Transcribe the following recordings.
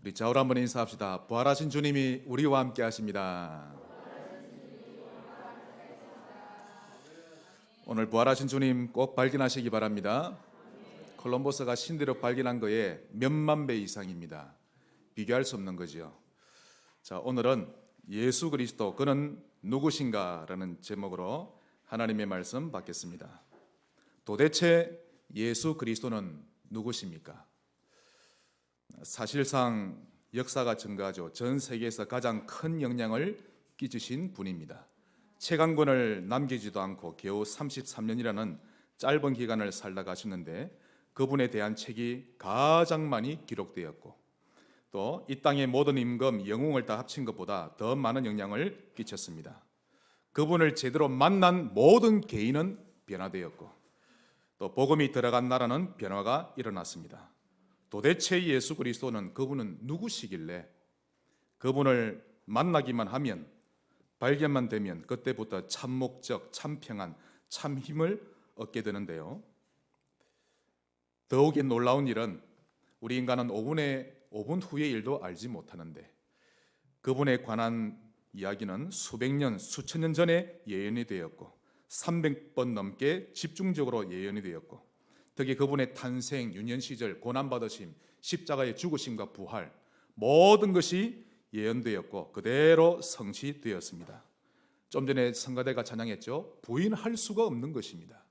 우리 좌우로 한번 인사합시다. 부활하신 주님이 우리와 함께 하십니다. 오늘 부활하신 주님 꼭 발견하시기 바랍니다. 콜럼버스가 신대륙 발견한 거에 몇만 배 이상입니다. 비교할 수 없는 거죠. 자, 오늘은 예수 그리스도 그는 누구신가 라는 제목으로 하나님의 말씀 받겠습니다. 도대체 예수 그리스도는 누구십니까? 사실상 역사가 증가하죠. 전 세계에서 가장 큰 영향을 끼치신 분입니다. 책 한 권을 남기지도 않고 겨우 33년이라는 짧은 기간을 살다 가셨는데 그분에 대한 책이 가장 많이 기록되었고 또 이 땅의 모든 임금, 영웅을 다 합친 것보다 더 많은 영향을 끼쳤습니다. 그분을 제대로 만난 모든 개인은 변화되었고 또 복음이 들어간 나라는 변화가 일어났습니다. 도대체 예수 그리스도는 그분은 누구시길래 그분을 만나기만 하면 발견만 되면 그때부터 참 목적, 참 평안, 참 힘을 얻게 되는데요. 더욱이 놀라운 일은 우리 인간은 5분 후의 일도 알지 못하는데 그분에 관한 이야기는 수백 년, 수천 년 전에 예언이 되었고 300번 넘게 집중적으로 예언이 되었고 특히 그분의 탄생, 유년 시절, 고난받으심, 십자가의 죽으심과 부활 모든 것이 예언되었고 그대로 성취되었습니다. 좀 전에 성가대가 찬양했죠. 부인할 수가 없는 것입니다.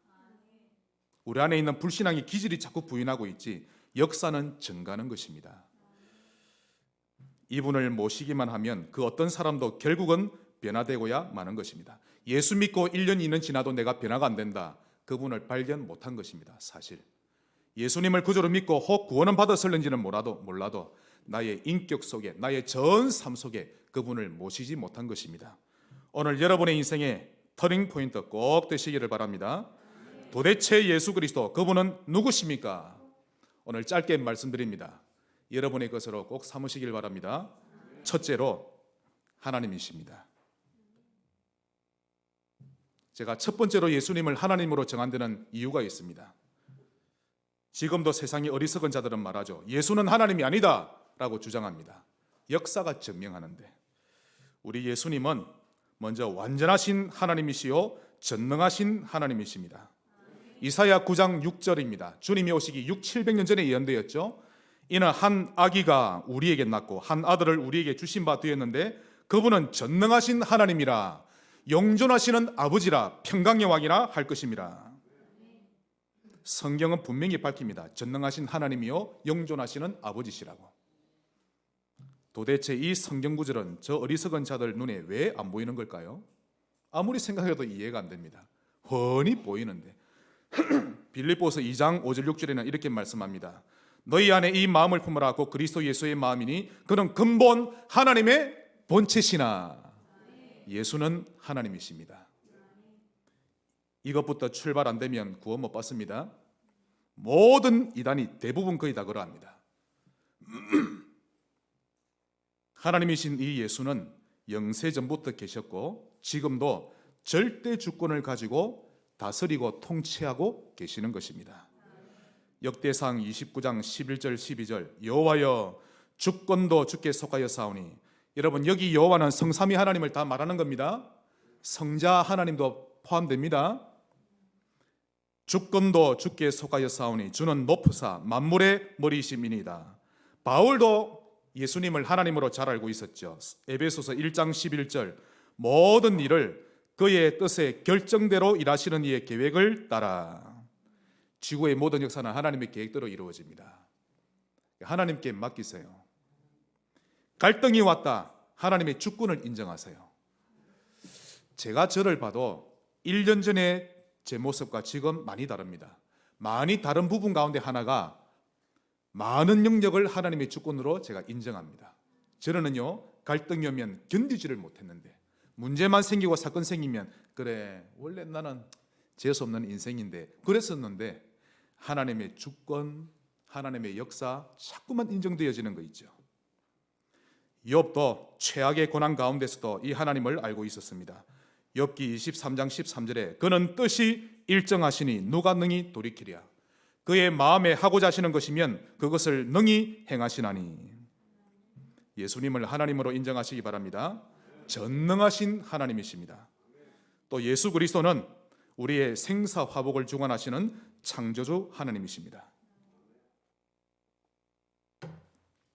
우리 안에 있는 불신앙의 기질이 자꾸 부인하고 있지 역사는 증가하는 것입니다. 이분을 모시기만 하면 그 어떤 사람도 결국은 변화되고야 마는 것입니다. 예수 믿고 1년, 2년 지나도 내가 변화가 안 된다. 그분을 발견 못한 것입니다. 사실 예수님을 구주로 믿고 혹 구원은 받았을는지는 몰라도 나의 인격 속에, 나의 전 삶 속에 그분을 모시지 못한 것입니다. 오늘 여러분의 인생의 터닝 포인트 꼭 되시기를 바랍니다. 도대체 예수 그리스도 그분은 누구십니까? 오늘 짧게 말씀드립니다. 여러분의 것으로 꼭 삼으시길 바랍니다. 첫째로 하나님이십니다. 제가 첫 번째로 예수님을 하나님으로 정한 데는 이유가 있습니다. 지금도 세상의 어리석은 자들은 말하죠. 예수는 하나님이 아니다 라고 주장합니다. 역사가 증명하는데 우리 예수님은 먼저 완전하신 하나님이시요 전능하신 하나님이십니다. 이사야 9장 6절입니다. 주님이 오시기 700년 전에 예언되었죠. 이는 한 아기가 우리에게 낳고 한 아들을 우리에게 주신 바 되었는데 그분은 전능하신 하나님이라 영존하시는 아버지라 평강의 왕이라 할 것입니다. 성경은 분명히 밝힙니다. 전능하신 하나님이요 영존하시는 아버지시라고. 도대체 이 성경 구절은 저 어리석은 자들 눈에 왜 안 보이는 걸까요? 아무리 생각해도 이해가 안 됩니다. 훤히 보이는데 빌립보서 2장 5절 6절에는 이렇게 말씀합니다. 너희 안에 이 마음을 품으라. 곧 그리스도 예수의 마음이니 그는 근본 하나님의 본체시나. 예수는 하나님이십니다. 이것부터 출발 안 되면 구원 못 받습니다. 모든 이단이 대부분 거의 다 그러합니다. 하나님이신 이 예수는 영세전부터 계셨고 지금도 절대 주권을 가지고 다스리고 통치하고 계시는 것입니다. 역대상 29장 11절 12절 여호와여 주권도 주께 속하여 사오니. 여러분 여기 여호와는 성삼위 하나님을 다 말하는 겁니다. 성자 하나님도 포함됩니다. 주권도 주께 속하여 사오니 주는 높으사 만물의 머리이심이니이다. 바울도 예수님을 하나님으로 잘 알고 있었죠. 에베소서 1장 11절 모든 일을 그의 뜻의 결정대로 일하시는 이의 계획을 따라. 지구의 모든 역사는 하나님의 계획대로 이루어집니다. 하나님께 맡기세요. 갈등이 왔다. 하나님의 주권을 인정하세요. 제가 저를 봐도 1년 전에 제 모습과 지금 많이 다릅니다. 많이 다른 부분 가운데 하나가 많은 영역을 하나님의 주권으로 제가 인정합니다. 저는요 갈등이 오면 견디지를 못했는데 문제만 생기고 사건 생기면 그래 원래 나는 재수 없는 인생인데 그랬었는데 하나님의 주권, 하나님의 역사 자꾸만 인정되어지는 거 있죠. 욥도 최악의 고난 가운데서도 이 하나님을 알고 있었습니다. 욥기 23장 13절에 그는 뜻이 일정하시니 누가 능히 돌이키랴. 그의 마음에 하고자 하시는 것이면 그것을 능히 행하시나니. 예수님을 하나님으로 인정하시기 바랍니다. 전능하신 하나님이십니다. 또 예수 그리스도는 우리의 생사화복을 주관하시는 창조주 하나님이십니다.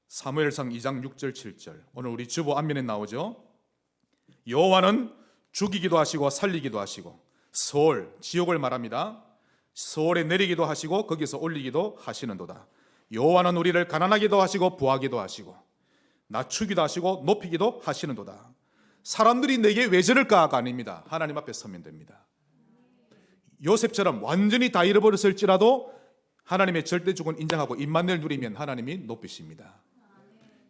사무엘상 2장 6절 7절, 오늘 우리 주보 앞면에 나오죠. 여호와는 죽이기도 하시고 살리기도 하시고, 서울, 지옥을 말합니다. 서울에 내리기도 하시고 거기서 올리기도 하시는도다. 여호와는 우리를 가난하기도 하시고 부하기도 하시고 낮추기도 하시고 높이기도 하시는도다. 사람들이 내게 왜 저럴까가 아닙니다. 하나님 앞에 서면 됩니다. 요셉처럼 완전히 다 잃어버렸을지라도 하나님의 절대주권 인정하고 임만을 누리면 하나님이 높이십니다.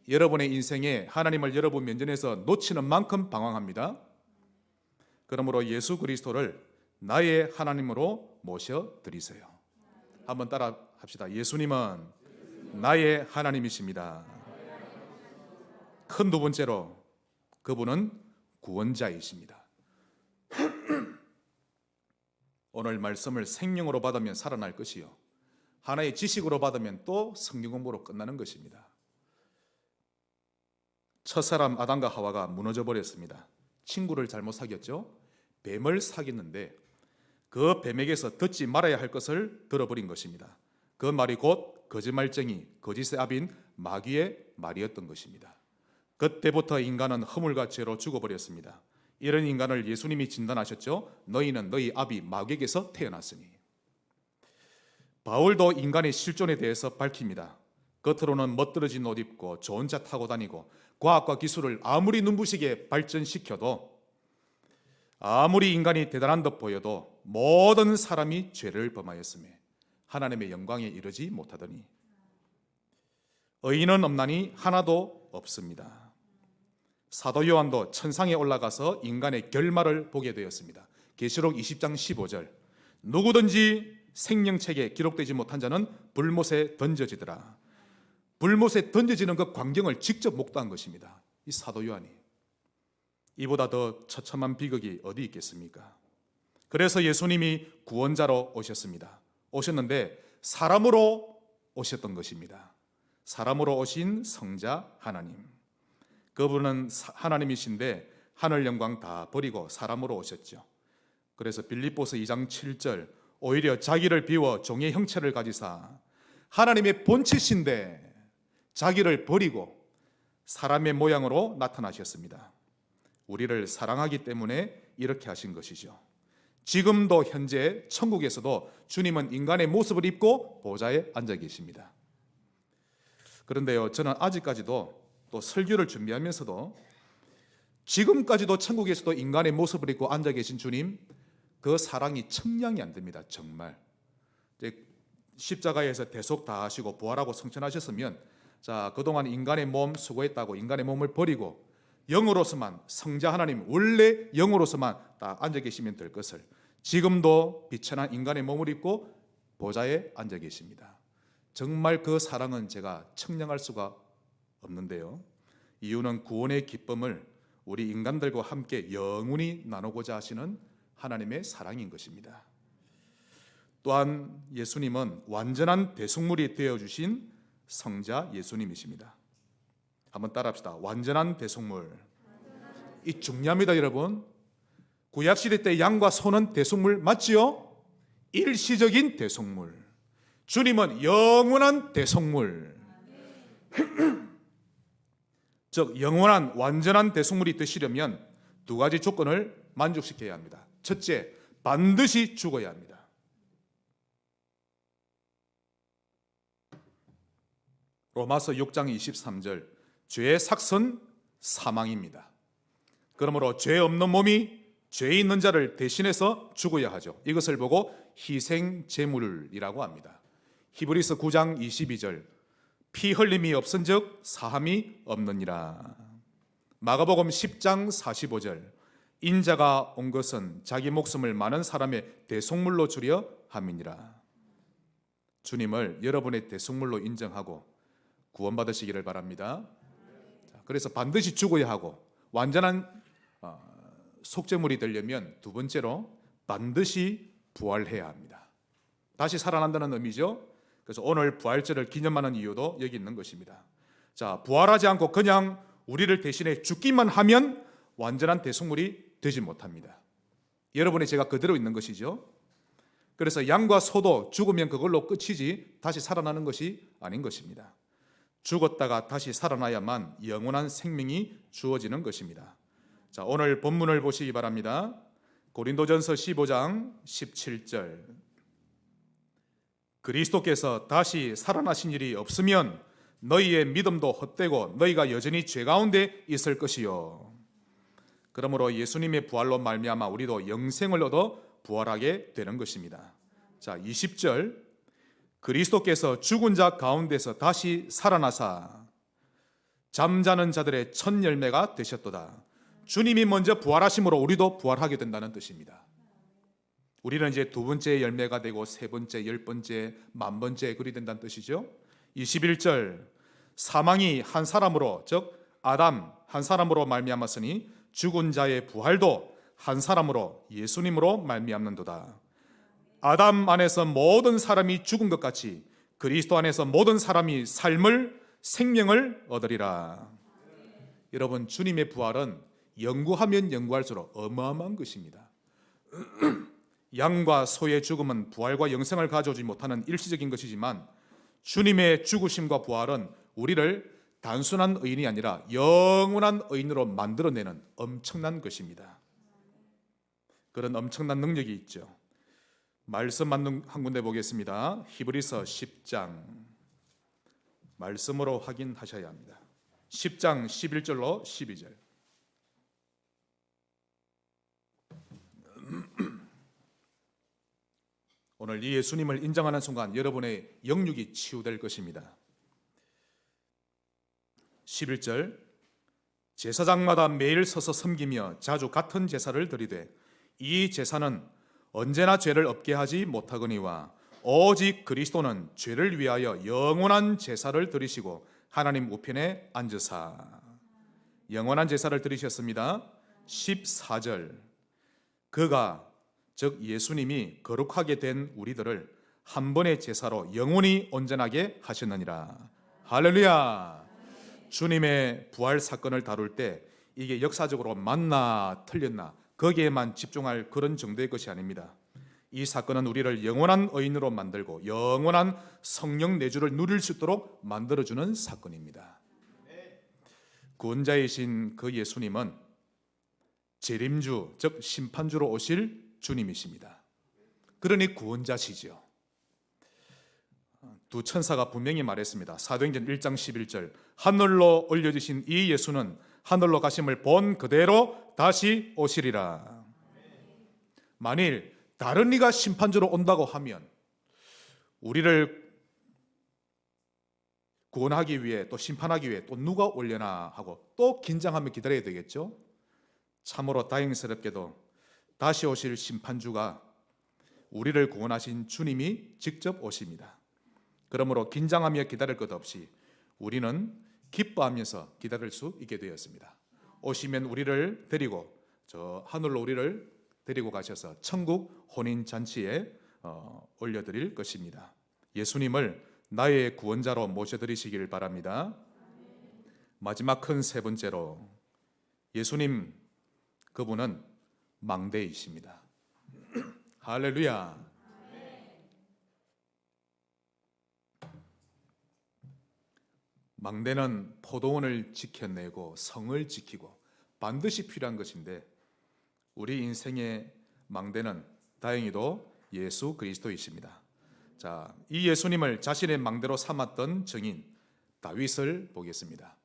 여러분의 인생에 하나님을 여러분 면전에서 놓치는 만큼 방황합니다. 그러므로 예수 그리스도를 나의 하나님으로 모셔드리세요. 한번 따라 합시다. 예수님은 나의 하나님이십니다. 큰 두 번째로 그분은 구원자이십니다. 오늘 말씀을 생명으로 받으면 살아날 것이요, 하나의 지식으로 받으면 또 성경 공부로 끝나는 것입니다. 첫사람 아담과 하와가 무너져 버렸습니다. 친구를 잘못 사귀었죠. 뱀을 사귀었는데 그 뱀에게서 듣지 말아야 할 것을 들어버린 것입니다. 그 말이 곧 거짓말쟁이, 거짓의 아비인 마귀의 말이었던 것입니다. 그때부터 인간은 허물과 죄로 죽어버렸습니다. 이런 인간을 예수님이 진단하셨죠. 너희는 너희 아비 마귀에게서 태어났으니. 바울도 인간의 실존에 대해서 밝힙니다. 겉으로는 멋들어진 옷 입고 좋은 차 타고 다니고 과학과 기술을 아무리 눈부시게 발전시켜도, 아무리 인간이 대단한 듯 보여도 모든 사람이 죄를 범하였으며 하나님의 영광에 이르지 못하더니 의인은 없나니 하나도 없습니다. 사도 요한도 천상에 올라가서 인간의 결말을 보게 되었습니다. 계시록 20장 15절, 누구든지 생명책에 기록되지 못한 자는 불못에 던져지더라. 불못에 던져지는 그 광경을 직접 목도한 것입니다. 이 사도 요한이. 이보다 더 처참한 비극이 어디 있겠습니까? 그래서 예수님이 구원자로 오셨습니다. 오셨는데 사람으로 오셨던 것입니다. 사람으로 오신 성자 하나님. 그분은 하나님이신데 하늘 영광 다 버리고 사람으로 오셨죠. 그래서 빌립보서 2장 7절, 오히려 자기를 비워 종의 형체를 가지사 하나님의 본체신데 자기를 버리고 사람의 모양으로 나타나셨습니다. 우리를 사랑하기 때문에 이렇게 하신 것이죠. 지금도 현재 천국에서도 주님은 인간의 모습을 입고 보좌에 앉아 계십니다. 그런데요, 저는 아직까지도 또 설교를 준비하면서도 지금까지도 천국에서도 인간의 모습을 입고 앉아 계신 주님, 그 사랑이 청량이 안 됩니다. 정말 십자가에서 대속 다 하시고 부활하고 성천하셨으면, 자, 그동안 인간의 몸 수고했다고 인간의 몸을 버리고 영으로서만, 성자 하나님 원래 영으로서만 딱 앉아 계시면 될 것을 지금도 비천한 인간의 몸을 입고 보좌에 앉아 계십니다. 정말 그 사랑은 제가 청량할 수가 없는데요. 이유는 구원의 기쁨을 우리 인간들과 함께 영원히 나누고자 하시는 하나님의 사랑인 것입니다. 또한 예수님은 완전한 대속물이 되어주신 성자 예수님이십니다. 한번 따라합시다. 완전한 대속물. 이 중요합니다, 여러분. 구약시대 때 양과 소는 대속물 맞지요? 일시적인 대속물. 주님은 영원한 대속물. 즉 영원한 완전한 대속물이 되시려면 두 가지 조건을 만족시켜야 합니다. 첫째, 반드시 죽어야 합니다. 로마서 6장 23절, 죄의 삭은 사망입니다. 그러므로 죄 없는 몸이 죄 있는 자를 대신해서 죽어야 하죠. 이것을 보고 희생 제물이라고 합니다. 히브리서 9장 22절, 피 흘림이 없은즉 사함이 없느니라. 마가복음 10장 45절, 인자가 온 것은 자기 목숨을 많은 사람의 대속물로 주려 함이니라. 주님을 여러분의 대속물로 인정하고 구원받으시기를 바랍니다. 그래서 반드시 죽어야 하고 완전한 속죄물이 되려면 두 번째로 반드시 부활해야 합니다. 다시 살아난다는 의미죠. 그래서 오늘 부활절을 기념하는 이유도 여기 있는 것입니다. 자, 부활하지 않고 그냥 우리를 대신해 죽기만 하면 완전한 대속물이 되지 못합니다. 여러분이 제가 그대로 있는 것이죠. 그래서 양과 소도 죽으면 그걸로 끝이지 다시 살아나는 것이 아닌 것입니다. 죽었다가 다시 살아나야만 영원한 생명이 주어지는 것입니다. 자, 오늘 본문을 보시기 바랍니다. 고린도전서 15장 17절. 그리스도께서 다시 살아나신 일이 없으면 너희의 믿음도 헛되고 너희가 여전히 죄 가운데 있을 것이요. 그러므로 예수님의 부활로 말미암아 우리도 영생을 얻어 부활하게 되는 것입니다. 자, 20절. 그리스도께서 죽은 자 가운데서 다시 살아나사 잠자는 자들의 첫 열매가 되셨도다. 주님이 먼저 부활하심으로 우리도 부활하게 된다는 뜻입니다. 우리는 이제 두 번째 열매가 되고 세 번째, 열 번째, 만 번째 그리 된다는 뜻이죠. 21절. 사망이 한 사람으로, 즉 아담 한 사람으로 말미암았으니 죽은 자의 부활도 한 사람으로 예수님으로 말미암는도다. 아담 안에서 모든 사람이 죽은 것 같이 그리스도 안에서 모든 사람이 삶을, 생명을 얻으리라. 여러분, 주님의 부활은 연구하면 연구할수록 어마어마한 것입니다. 양과 소의 죽음은 부활과 영생을 가져오지 못하는 일시적인 것이지만 주님의 죽으심과 부활은 우리를 단순한 의인이 아니라 영원한 의인으로 만들어내는 엄청난 것입니다. 그런 엄청난 능력이 있죠. 말씀 한 군데 보겠습니다. 히브리서 10장 말씀으로 확인하셔야 합니다. 10장 11절로 12절. 오늘 이 예수님을 인정하는 순간 여러분의 영육이 치유될 것입니다. 11절. 제사장마다 매일 서서 섬기며 자주 같은 제사를 드리되 이 제사는 언제나 죄를 없게 하지 못하거니와 오직 그리스도는 죄를 위하여 영원한 제사를 드리시고 하나님 우편에 앉으사. 영원한 제사를 드리셨습니다. 14절. 그가 즉 예수님이 거룩하게 된 우리들을 한 번의 제사로 영원히 온전하게 하셨느니라. 할렐루야. 주님의 부활 사건을 다룰 때 이게 역사적으로 맞나 틀렸나 거기에만 집중할 그런 정도의 것이 아닙니다. 이 사건은 우리를 영원한 의인으로 만들고 영원한 성령 내주를 누릴 수 있도록 만들어주는 사건입니다. 구원자이신 그 예수님은 재림주, 즉 심판주로 오실 주님이십니다. 그러니 구원자시죠. 두 천사가 분명히 말했습니다. 사도행전 1장 11절. 하늘로 올려주신 이 예수는 하늘로 가심을 본 그대로 다시 오시리라. 만일 다른 이가 심판주로 온다고 하면 우리를 구원하기 위해 또 심판하기 위해 또 누가 올려나 하고 또 긴장하며 기다려야 되겠죠. 참으로 다행스럽게도 다시 오실 심판주가 우리를 구원하신 주님이 직접 오십니다. 그러므로 긴장하며 기다릴 것 없이 우리는 기뻐하면서 기다릴 수 있게 되었습니다. 오시면 우리를 데리고 저 하늘로 우리를 데리고 가셔서 천국 혼인 잔치에 올려드릴 것입니다. 예수님을 나의 구원자로 모셔드리시길 바랍니다. 마지막 큰 세 번째로 예수님 그분은 망대이십니다. 할렐루야. 망대는 포도원을 지켜내고 성을 지키고 반드시 필요한 것인데 우리 인생의 망대는 다행히도 예수 그리스도이십니다. 자, 이 예수님을 자신의 망대로 삼았던 증인 다윗을 보겠습니다.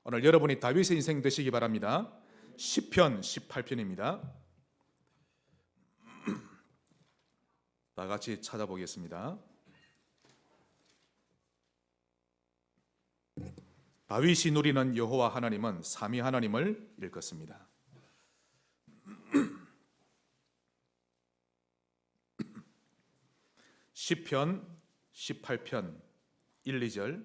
오늘 여러분이 다윗의 인생 되시기 바랍니다. 시편 18편입니다. 다 같이 찾아보겠습니다. 다윗이 누리는 여호와 하나님은 삼위 하나님을 일컫습니다. 시편 18편 1, 2절.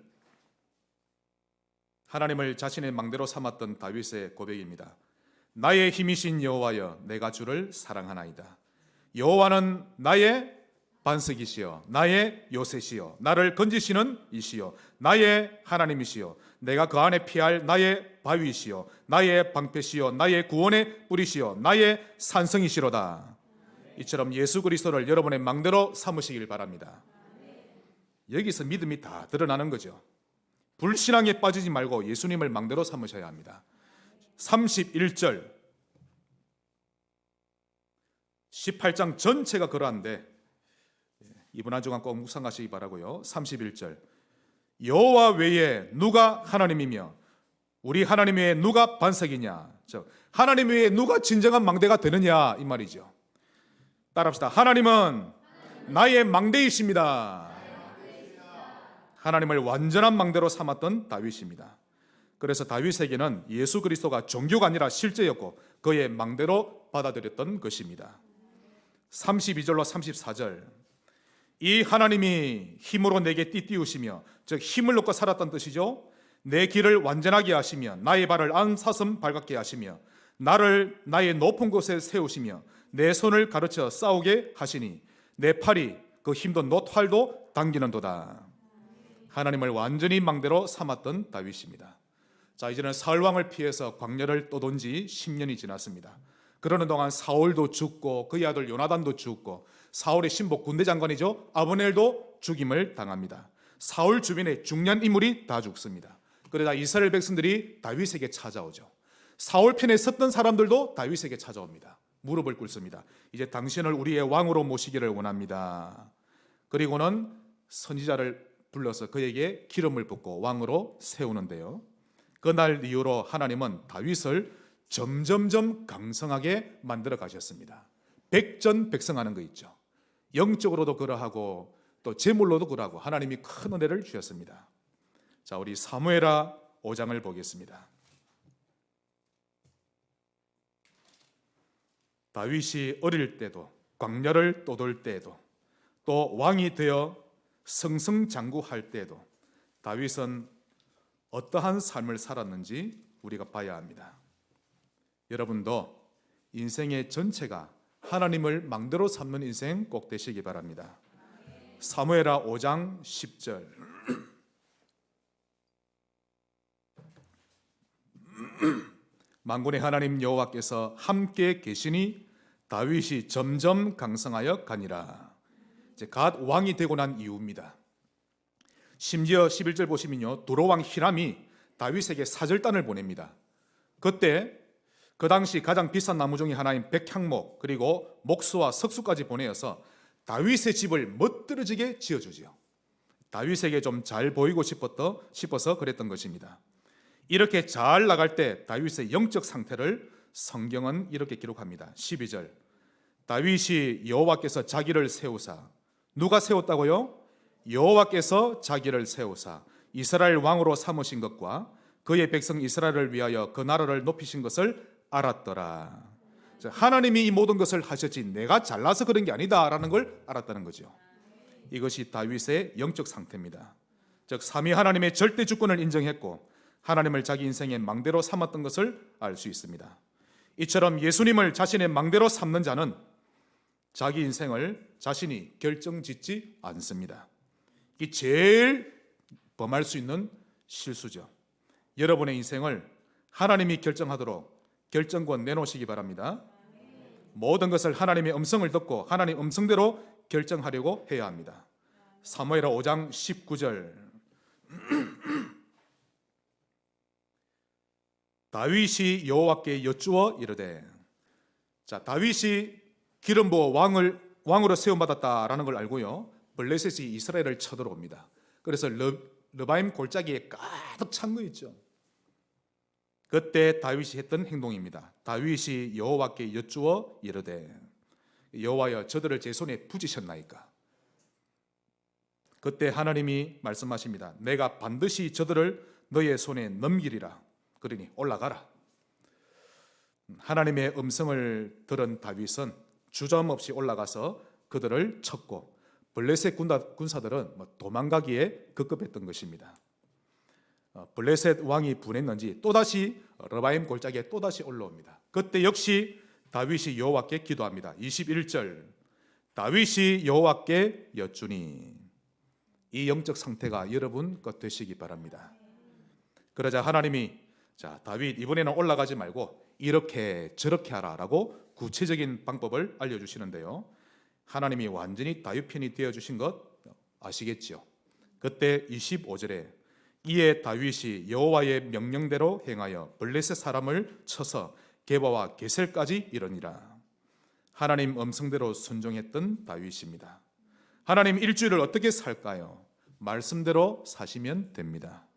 하나님을 자신의 망대로 삼았던 다윗의 고백입니다. 나의 힘이신 여호와여 내가 주를 사랑하나이다. 여호와는 나의 반석이시여 나의 요새시여 나를 건지시는 이시여 나의 하나님이시여 내가 그 안에 피할 나의 바위시여 나의 방패시여 나의 구원의 뿌리시여 나의 산성이시로다. 이처럼 예수 그리스도를 여러분의 망대로 삼으시길 바랍니다. 여기서 믿음이 다 드러나는 거죠. 불신앙에 빠지지 말고 예수님을 망대로 삼으셔야 합니다. 31절 18장 전체가 그러한데 이번 한 주간 꼭 묵상하시기 바라고요. 31절 여호와 외에 누가 하나님이며 우리 하나님 외에 누가 반석이냐. 하나님 외에 누가 진정한 망대가 되느냐 이 말이죠. 따라합시다. 하나님은 나의 망대이십니다. 하나님을 완전한 망대로 삼았던 다윗입니다. 그래서 다윗에게는 예수 그리스도가 종교가 아니라 실제였고 그의 망대로 받아들였던 것입니다. 32절로 34절 이 하나님이 힘으로 내게 띠띠우시며 즉 힘을 얻고 살았던 뜻이죠. 내 길을 완전하게 하시며 나의 발을 안사슴 발갛게 하시며 나를 나의 높은 곳에 세우시며 내 손을 가르쳐 싸우게 하시니 내 팔이 그 힘도 노활도 당기는도다. 하나님을 완전히 망대로 삼았던 다윗입니다. 자, 이제는 사울 왕을 피해서 광야를 떠돈 지 10년이 지났습니다. 그러는 동안 사울도 죽고 그의 아들 요나단도 죽고 사울의 신복 군대장관이죠 아브넬도 죽임을 당합니다. 사울 주변에 중요한 인물이 다 죽습니다. 그러다 이스라엘 백성들이 다윗에게 찾아오죠. 사울 편에 섰던 사람들도 다윗에게 찾아옵니다. 무릎을 꿇습니다. 이제 당신을 우리의 왕으로 모시기를 원합니다. 그리고는 선지자를 불러서 그에게 기름을 붓고 왕으로 세우는데요. 그날 이후로 하나님은 다윗을 점점점 강성하게 만들어 가셨습니다. 백전백승하는 거 있죠. 영적으로도 그러하고 또 재물로도 그러하고 하나님이 큰 은혜를 주셨습니다. 자, 우리 사무엘하 5장을 보겠습니다. 다윗이 어릴 때도 광야를 떠돌 때도 또 왕이 되어 승승장구할 때도 다윗은 어떠한 삶을 살았는지 우리가 봐야 합니다. 여러분도 인생의 전체가 하나님을 망대로 삼는 인생 꼭 되시기 바랍니다. 사무엘하 5장 10절 만군의 하나님 여호와께서 함께 계시니 다윗이 점점 강성하여 가니라. 이제 갓 왕이 되고 난 이후입니다. 심지어 11절 보시면요, 도로왕 히람이 다윗에게 사절단을 보냅니다. 그때 그 당시 가장 비싼 나무 중에 하나인 백향목 그리고 목수와 석수까지 보내어서 다윗의 집을 멋들어지게 지어주죠. 다윗에게 좀 잘 보이고 싶어서 그랬던 것입니다. 이렇게 잘 나갈 때 다윗의 영적 상태를 성경은 이렇게 기록합니다. 12절 다윗이 여호와께서 자기를 세우사. 누가 세웠다고요? 여호와께서 자기를 세우사 이스라엘 왕으로 삼으신 것과 그의 백성 이스라엘을 위하여 그 나라를 높이신 것을 알았더라. 하나님이 이 모든 것을 하셨지 내가 잘나서 그런 게 아니다라는 걸 알았다는 거죠. 이것이 다윗의 영적 상태입니다. 즉 삼위 하나님의 절대 주권을 인정했고 하나님을 자기 인생의 망대로 삼았던 것을 알 수 있습니다. 이처럼 예수님을 자신의 망대로 삼는 자는 자기 인생을 자신이 결정짓지 않습니다. 이 제일 범할 수 있는 실수죠. 여러분의 인생을 하나님이 결정하도록 결정권 내놓으시기 바랍니다. 모든 것을 하나님의 음성을 듣고 하나님 음성대로 결정하려고 해야 합니다. 사무엘하 5장 19절 다윗이 여호와께 여쭈어 이르되. 자, 다윗이 기름 부어 왕으로 세움 받았다라는 걸 알고요, 블레셋이 이스라엘을 쳐들어옵니다. 그래서 르바임 골짜기에 가득 찬 거 있죠. 그때 다윗이 했던 행동입니다. 다윗이 여호와께 여쭈어 이르되 여호와여 저들을 제 손에 부지셨나이까. 그때 하나님이 말씀하십니다. 내가 반드시 저들을 너의 손에 넘기리라. 그러니 올라가라. 하나님의 음성을 들은 다윗은 주저함없이 올라가서 그들을 쳤고 블레셋 군사들은 도망가기에 급급했던 것입니다. 블레셋 왕이 분했는지 또다시 르바임 골짜기에 또다시 올라옵니다. 그때 역시 다윗이 여호와께 기도합니다. 21절 다윗이 여호와께 여쭈니. 이 영적 상태가 여러분 것 되시기 바랍니다. 그러자 하나님이 자, 다윗 이번에는 올라가지 말고 이렇게 저렇게 하라라고 구체적인 방법을 알려주시는데요. 하나님이 완전히 다윗 편이 되어주신 것 아시겠죠? 그때 25절에 이에 다윗이 여호와의 명령대로 행하여 블레셋 사람을 쳐서 게바와 게셀까지 이르니라. 하나님 음성대로 순종했던 다윗입니다. 하나님 일주일을 어떻게 살까요? 말씀대로 사시면 됩니다.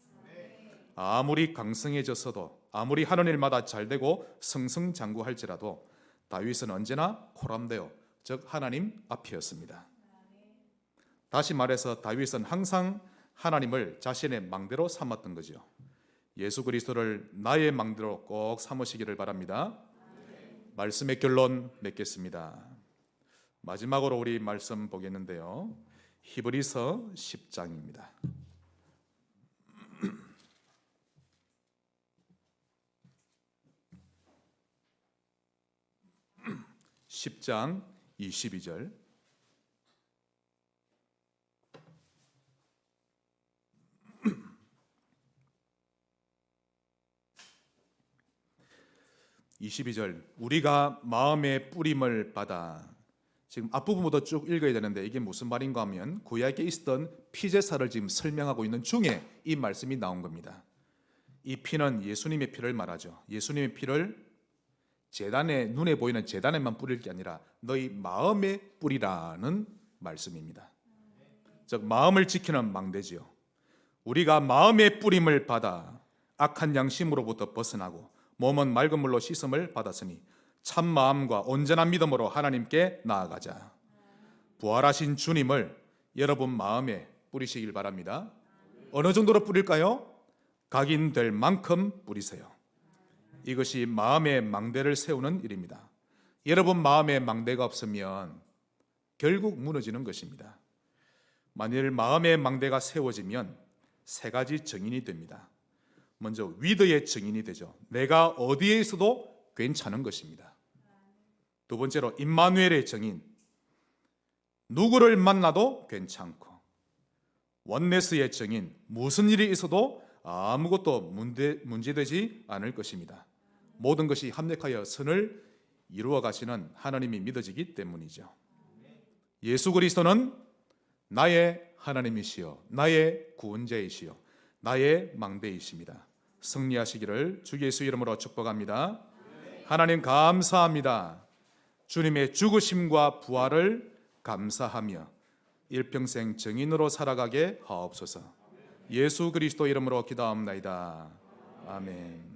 아무리 강성해졌어도 아무리 하는 일마다 잘되고 승승장구할지라도 다윗은 언제나 코람데오, 즉 하나님 앞이었습니다. 다시 말해서 다윗은 항상 하나님을 자신의 망대로 삼았던 거죠. 예수 그리스도를 나의 망대로 꼭 삼으시기를 바랍니다. 말씀의 결론 맺겠습니다. 마지막으로 우리 말씀 보겠는데요. 히브리서 10장입니다. 10장 22절. 우리가 마음의 뿌림을 받아. 지금 앞부분부터 쭉 읽어야 되는데 이게 무슨 말인가 하면 구약에 있었던 피제사를 지금 설명하고 있는 중에 이 말씀이 나온 겁니다. 이 피는 예수님의 피를 말하죠. 예수님의 피를 제단에, 눈에 보이는 제단에만 뿌릴 게 아니라 너희 마음에 뿌리라는 말씀입니다. 즉 마음을 지키는 망대지요. 우리가 마음의 뿌림을 받아 악한 양심으로부터 벗어나고 몸은 맑은 물로 씻음을 받았으니 참 마음과 온전한 믿음으로 하나님께 나아가자. 부활하신 주님을 여러분 마음에 뿌리시길 바랍니다. 어느 정도로 뿌릴까요? 각인될 만큼 뿌리세요. 이것이 마음의 망대를 세우는 일입니다. 여러분 마음에 망대가 없으면 결국 무너지는 것입니다. 만일 마음의 망대가 세워지면 세 가지 증인이 됩니다. 먼저 위드의 증인이 되죠. 내가 어디에 있어도 괜찮은 것입니다. 두 번째로 임마누엘의 증인, 누구를 만나도 괜찮고. 원네스의 증인, 무슨 일이 있어도 아무것도 문제되지 않을 것입니다. 모든 것이 합력하여 선을 이루어 가시는 하나님이 믿어지기 때문이죠. 예수 그리스도는 나의 하나님이시여 나의 구원자이시여 나의 망대이십니다. 승리하시기를 주 예수 이름으로 축복합니다. 하나님 감사합니다. 주님의 죽으심과 부활을 감사하며 일평생 증인으로 살아가게 하옵소서. 예수 그리스도 이름으로 기도합나이다. 아멘.